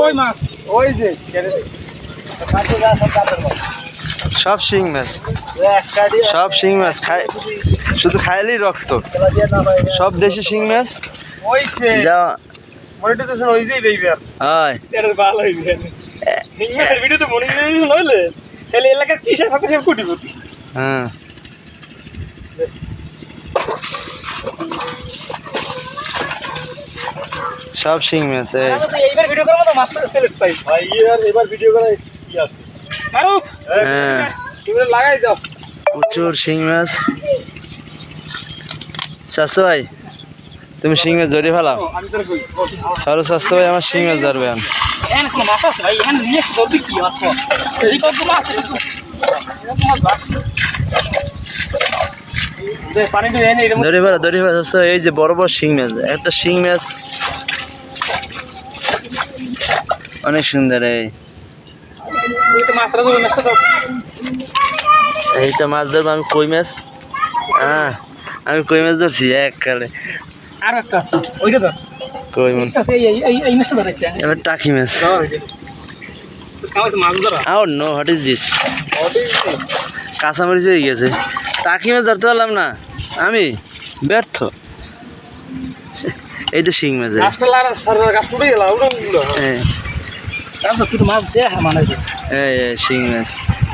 ওই মাছ ওই যে সব শিং মাছ, সব শিং মাছ খায়, শুধু খাইলেই রক্ত। সব দেশি শিং মাছ ওইছে যা মনিটাইজেশন ওই যে বেবি আর হয়। এটা ভালো হইবে হিংমের ভিডিওতে মনিটাইজেশন হইলে তাহলে এলাকার কিসের কথা সব কোটিপতি। হ্যাঁ সব শিং মাছ এই। এইবার ভিডিও করার মতো মাছ সেলস পাই ভাই। এবার ভিডিও করা কি আছে মারুফ? হ্যাঁ তুমি লাগাই দাও প্রচুর শিং মাছ। শাস্তু ভাই তুমি শিং মাছ ধরে ফেলাও। আমি তোর কই সরো শাস্তু ভাই আমার শিং মাছ ধরবে। এখানে কোনো মাছ আছে ভাই? এখানে নিয়ে এসে ধরবি কি মাছ? এই কত মাছ আছে তো এরকম মাছ ভাগ দে পানি দিয়ে এনে এরকম ধরে ফেলা শাস্তু ভাই। এই যে বড় বড় শিং মাছ, একটা শিং মাছ অনেক সুন্দর। এই তো মাছ রাখো মাছটা দাও। এইটা মাছ ধরবো আমি, কই মাছ। হ্যাঁ আমি কই মাছ ধরছি এককালে। আর একটা আছে ওইটা দাও। কই মাছ আছে এই মাছটা ধরেছে এবার টাকি মাছ। কেমন আছে মাছ ধরা? আও নো হোয়াট ইজ দিস? কাঁচামরিচ হয়ে গেছে। টাকি মাছ ধরতে পারলাম না আমি, ব্যর্থ। এইটা শিং মাছ। গাছটা লারা সারা গাছ উড়ে গেল উড়ে গেল। হ্যাঁ তারপর তুই মাছ দে মানে এই শিং মাছ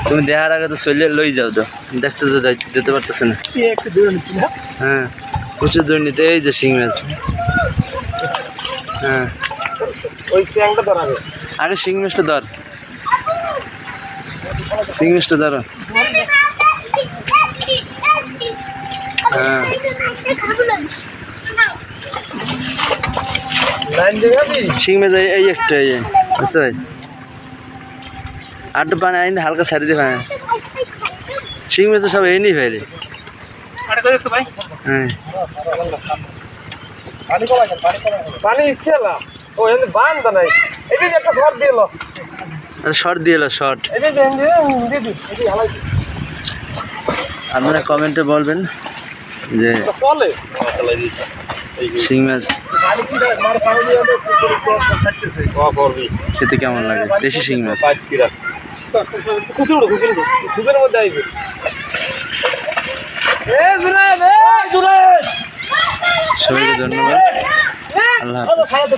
তুমি দেখার আগে তো চলে লই যাও, তো দেখতে তো যেতে পারতেছে না। একটু দূরে নিচ্ছি না। হ্যাঁ প্রচুর দুর্নীতি। এই যে শিং মাছ। হ্যাঁ ওই চ্যাংটা ধরাবে আগে শিং মাছটা ধর, শিং মাছটা ধরো। হ্যাঁ লাইন দেখাবি শিং মাছ এই একটা এই বুঝতে ভাই। আর তো পানি আইন হালকা ছাড়ি দিয়ে পানি। শিং মাছ তো সব এই নিয়ে ফেলে। আরে কই দেখছো ভাই? হ্যাঁ পানি কমাই পানি ইচ্ছে না ও এনে বান্ধ নাই। এই যে একটা শর্ট দিলো, শর্ট দিয়ে এলো শর্ট। এই যে দিদি এই যে হালাই আপনারা কমেন্টে বলবেন যে চলে শিং মাছ পানি কি মার পানি দিয়ে ছাড়তেছে ও করবি খেতে কেমন লাগে, দেশি শিং মাছ। পাঁচকিরা খুচুর মধ্যে আইবে। সবাইকে ধন্যবাদ। আল্লাহ হাফেজ।